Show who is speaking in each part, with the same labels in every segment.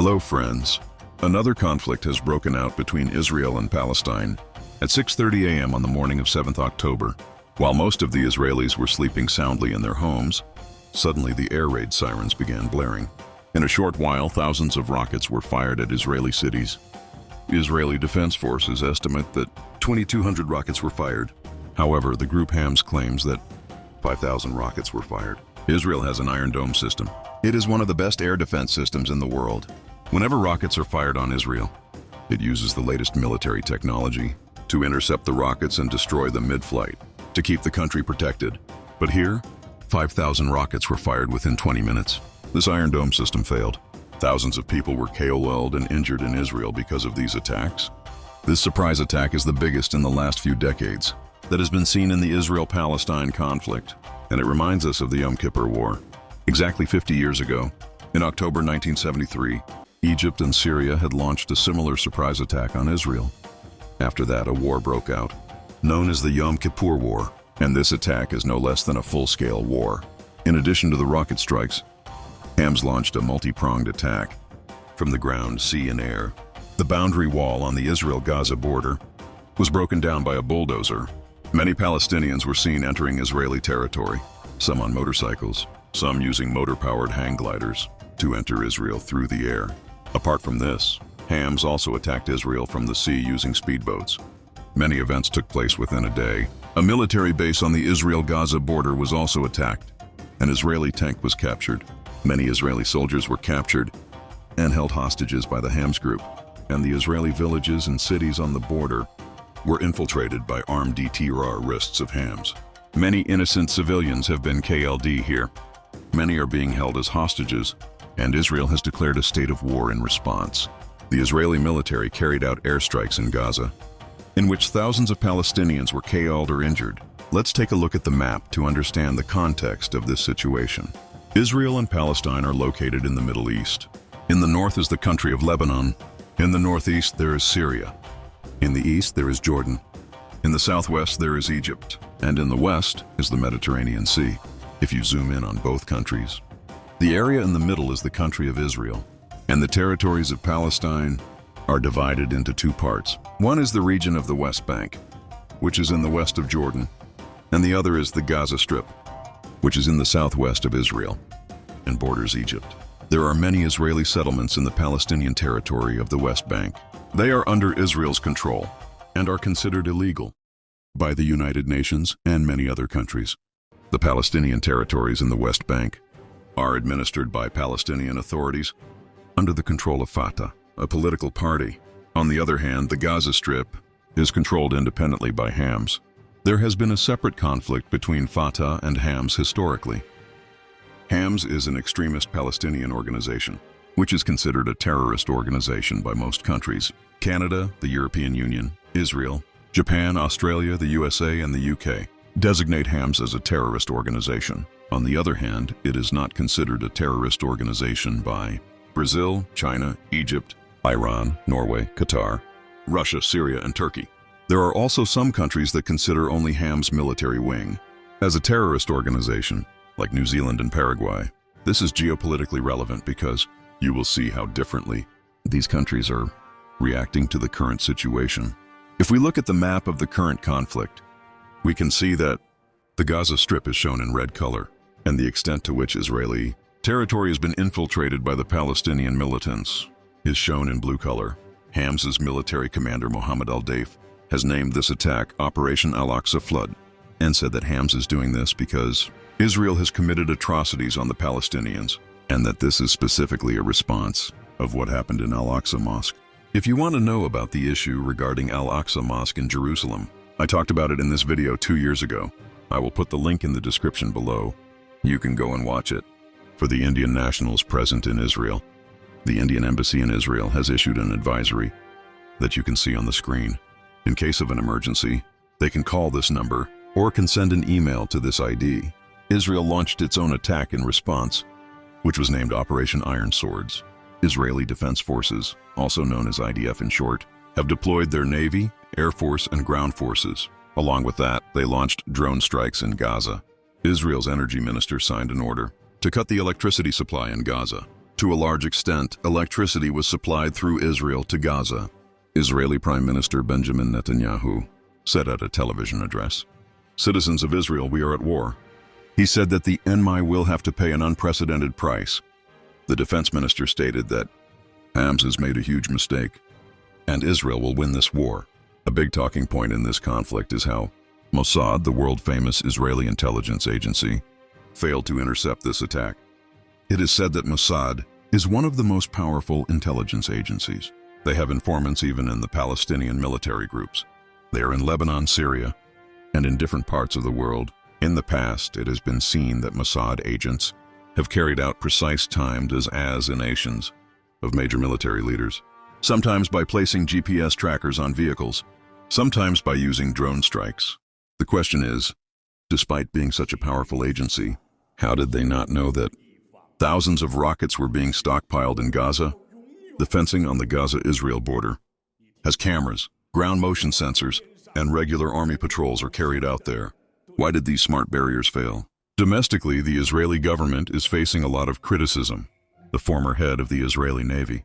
Speaker 1: Hello friends. Another conflict has broken out between Israel and Palestine at 6:30 a.m. on the morning of 7th October. While most of the Israelis were sleeping soundly in their homes, suddenly the air raid sirens began blaring. In a short while, thousands of rockets were fired at Israeli cities. Israeli Defense Forces estimate that 2,200 rockets were fired. However, the group Hamas claims that 5,000 rockets were fired. Israel has an Iron Dome system. It is one of the best air defense systems in the world. Whenever rockets are fired on Israel, it uses the latest military technology to intercept the rockets and destroy them mid-flight to keep the country protected. But here, 5,000 rockets were fired within 20 minutes. This Iron Dome system failed. Thousands of people were KO'd and injured in Israel because of these attacks. This surprise attack is the biggest in the last few decades that has been seen in the Israel-Palestine conflict, and it reminds us of the Yom Kippur War. Exactly 50 years ago, in October 1973, Egypt and Syria had launched a similar surprise attack on Israel. After that, a war broke out, known as the Yom Kippur War, and this attack is no less than a full-scale war. In addition to the rocket strikes, Hamas launched a multi-pronged attack from the ground, sea, and air. The boundary wall on the Israel-Gaza border was broken down by a bulldozer. Many Palestinians were seen entering Israeli territory, some on motorcycles, some using motor-powered hang gliders to enter Israel through the air. Apart from this, Hamas also attacked Israel from the sea using speedboats. Many events took place within a day. A military base on the Israel-Gaza border was also attacked. An Israeli tank was captured. Many Israeli soldiers were captured and held hostages by the Hamas group, and the Israeli villages and cities on the border were infiltrated by armed terrorists of Hamas. Many innocent civilians have been killed here. Many are being held as hostages, and Israel has declared a state of war in response. The Israeli military carried out airstrikes in Gaza, in which thousands of Palestinians were killed or injured. Let's take a look at the map to understand the context of this situation. Israel and Palestine are located in the Middle East. In the north is the country of Lebanon. In the northeast there is Syria. In the east there is Jordan. In the southwest there is Egypt. And in the west is the Mediterranean Sea. If you zoom in on both countries, the area in the middle is the country of Israel, and the territories of Palestine are divided into two parts. One is the region of the West Bank, which is in the west of Jordan, and the other is the Gaza Strip, which is in the southwest of Israel and borders Egypt. There are many Israeli settlements in the Palestinian territory of the West Bank. They are under Israel's control and are considered illegal by the United Nations and many other countries. The Palestinian territories in the West Bank are administered by Palestinian authorities under the control of Fatah, a political party. On the other hand, the Gaza Strip is controlled independently by Hamas. There has been a separate conflict between Fatah and Hamas historically. Hamas is an extremist Palestinian organization, which is considered a terrorist organization by most countries. Canada, the European Union, Israel, Japan, Australia, the USA, and the UK designate Hamas as a terrorist organization. On the other hand, it is not considered a terrorist organization by Brazil, China, Egypt, Iran, Norway, Qatar, Russia, Syria, and Turkey. There are also some countries that consider only Hamas military wing as a terrorist organization, like New Zealand and Paraguay. This is geopolitically relevant because you will see how differently these countries are reacting to the current situation. If we look at the map of the current conflict, we can see that the Gaza Strip is shown in red color, and the extent to which Israeli territory has been infiltrated by the Palestinian militants is shown in blue color. Hamas's military commander Mohammed al-Daif has named this attack Operation Al-Aqsa Flood and said that Hamas is doing this because Israel has committed atrocities on the Palestinians, and that this is specifically a response of what happened in Al-Aqsa Mosque. If you want to know about the issue regarding Al-Aqsa Mosque in Jerusalem, I talked about it in this video 2 years ago. I will put the link in the description below. You can go and watch it. For the Indian nationals present in Israel, the Indian Embassy in Israel has issued an advisory that you can see on the screen. In case of an emergency, they can call this number or can send an email to this ID. Israel launched its own attack in response, which was named Operation Iron Swords. Israeli Defense Forces, also known as IDF in short, have deployed their Navy, Air Force, and ground forces. Along with that, they launched drone strikes in Gaza. Israel's energy minister signed an order to cut the electricity supply in Gaza. To a large extent, electricity was supplied through Israel to Gaza. Israeli Prime Minister Benjamin Netanyahu said at a television address, "Citizens of Israel, we are at war." He said that the enemy will have to pay an unprecedented price. The defense minister stated that Hamas has made a huge mistake, and Israel will win this war. A big talking point in this conflict is how Mossad, the world-famous Israeli intelligence agency, failed to intercept this attack. It is said that Mossad is one of the most powerful intelligence agencies. They have informants even in the Palestinian military groups. They are in Lebanon, Syria, and in different parts of the world. In the past, it has been seen that Mossad agents have carried out precise timed assassinations of major military leaders, sometimes by placing GPS trackers on vehicles, sometimes by using drone strikes. The question is, despite being such a powerful agency, how did they not know that thousands of rockets were being stockpiled in Gaza? The fencing on the Gaza-Israel border has cameras, ground motion sensors, and regular army patrols are carried out there. Why did these smart barriers fail? Domestically, the Israeli government is facing a lot of criticism. The former head of the Israeli Navy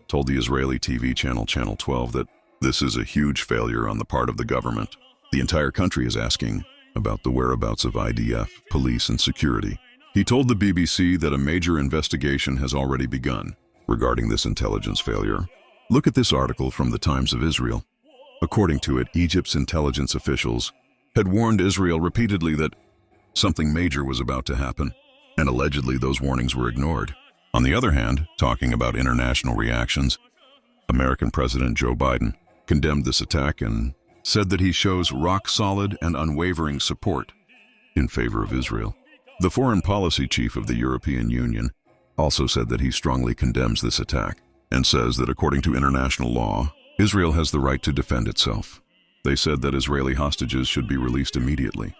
Speaker 1: told the Israeli TV channel Channel 12 that this is a huge failure on the part of the government. The entire country is asking about the whereabouts of IDF, police, and security. He told the BBC that a major investigation has already begun regarding this intelligence failure. Look at this article from the Times of Israel. According to it, Egypt's intelligence officials had warned Israel repeatedly that something major was about to happen, and allegedly those warnings were ignored. On the other hand, talking about international reactions, American President Joe Biden condemned this attack and said that he shows rock-solid and unwavering support in favor of Israel. The foreign policy chief of the European Union also said that he strongly condemns this attack and says that according to international law, Israel has the right to defend itself. They said that Israeli hostages should be released immediately.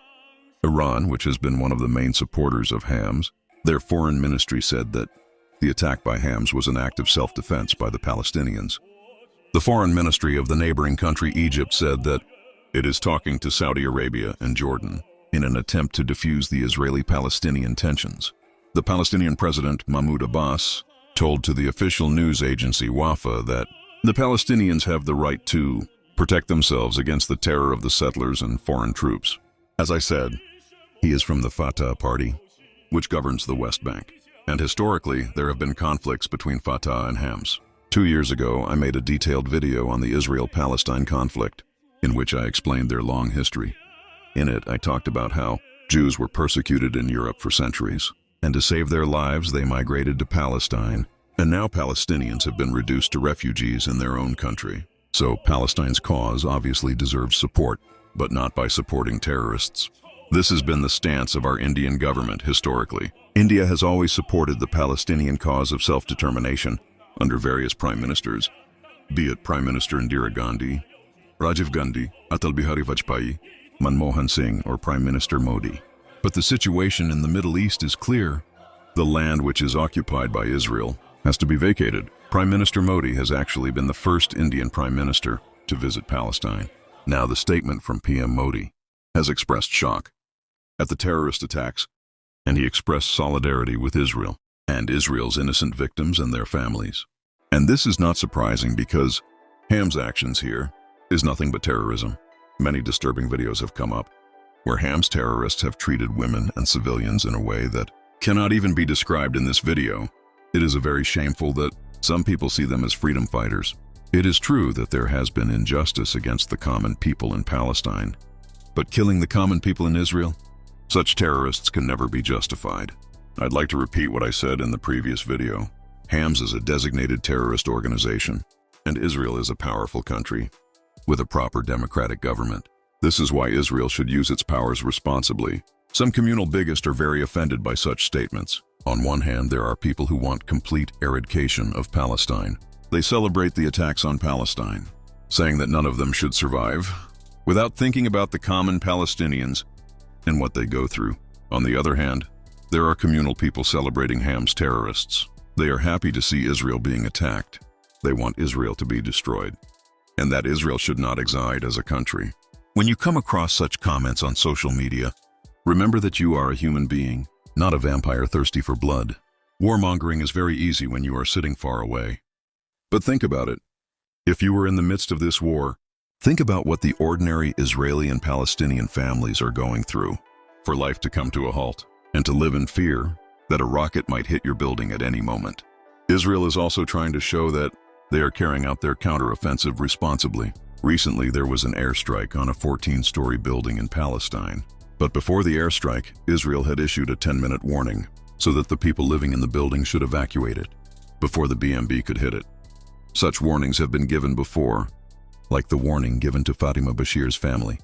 Speaker 1: Iran, which has been one of the main supporters of Hamas, their foreign ministry said that the attack by Hamas was an act of self-defense by the Palestinians. The foreign ministry of the neighboring country Egypt said that it is talking to Saudi Arabia and Jordan in an attempt to defuse the Israeli-Palestinian tensions. The Palestinian president Mahmoud Abbas told to the official news agency Wafa that the Palestinians have the right to protect themselves against the terror of the settlers and foreign troops. As I said, he is from the Fatah party, which governs the West Bank. And historically, there have been conflicts between Fatah and Hamas. 2 years ago, I made a detailed video on the Israel-Palestine conflict, in which I explained their long history. In it, I talked about how Jews were persecuted in Europe for centuries, and to save their lives, they migrated to Palestine, and now Palestinians have been reduced to refugees in their own country. So Palestine's cause obviously deserves support, but not by supporting terrorists. This has been the stance of our Indian government historically. India has always supported the Palestinian cause of self-determination under various prime ministers, be it Prime Minister Indira Gandhi, Rajiv Gandhi, Atal Bihari Vajpayee, Manmohan Singh, or Prime Minister Modi. But the situation in the Middle East is clear. The land which is occupied by Israel has to be vacated. Prime Minister Modi has actually been the first Indian Prime Minister to visit Palestine. Now the statement from PM Modi has expressed shock at the terrorist attacks, and he expressed solidarity with Israel and Israel's innocent victims and their families. And this is not surprising because Hamas' actions here is nothing but terrorism. Many disturbing videos have come up where Hamas terrorists have treated women and civilians in a way that cannot even be described in this video. It is very shameful that some people see them as freedom fighters. It is true that there has been injustice against the common people in Palestine, but killing the common people in Israel? Such terrorists can never be justified. I'd like to repeat what I said in the previous video. Hamas is a designated terrorist organization, and Israel is a powerful country with a proper democratic government. This is why Israel should use its powers responsibly. Some communal bigots are very offended by such statements. On one hand, there are people who want complete eradication of Palestine. They celebrate the attacks on Palestine, saying that none of them should survive, without thinking about the common Palestinians and what they go through. On the other hand, there are communal people celebrating Hamas terrorists. They are happy to see Israel being attacked. They want Israel to be destroyed, and that Israel should not exist as a country. When you come across such comments on social media, remember that you are a human being, not a vampire thirsty for blood. Warmongering is very easy when you are sitting far away. But think about it. If you were in the midst of this war, think about what the ordinary Israeli and Palestinian families are going through. For life to come to a halt, and to live in fear that a rocket might hit your building at any moment. Israel is also trying to show that they are carrying out their counteroffensive responsibly. Recently, there was an airstrike on a 14-story building in Palestine. But before the airstrike, Israel had issued a 10-minute warning so that the people living in the building should evacuate it before the BMB could hit it. Such warnings have been given before, like the warning given to Fatima Bashir's family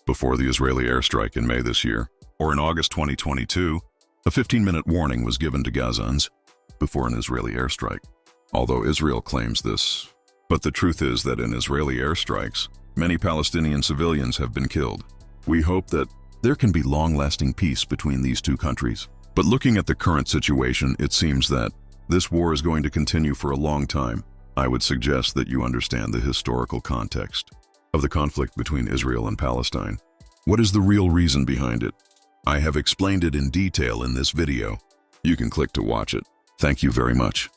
Speaker 1: before the Israeli airstrike in May this year, or in August 2022, a 15-minute warning was given to Gazans before an Israeli airstrike. Although Israel claims this, but the truth is that in Israeli airstrikes, many Palestinian civilians have been killed. We hope that there can be long-lasting peace between these two countries. But looking at the current situation, it seems that this war is going to continue for a long time. I would suggest that you understand the historical context of the conflict between Israel and Palestine. What is the real reason behind it? I have explained it in detail in this video. You can click to watch it. Thank you very much.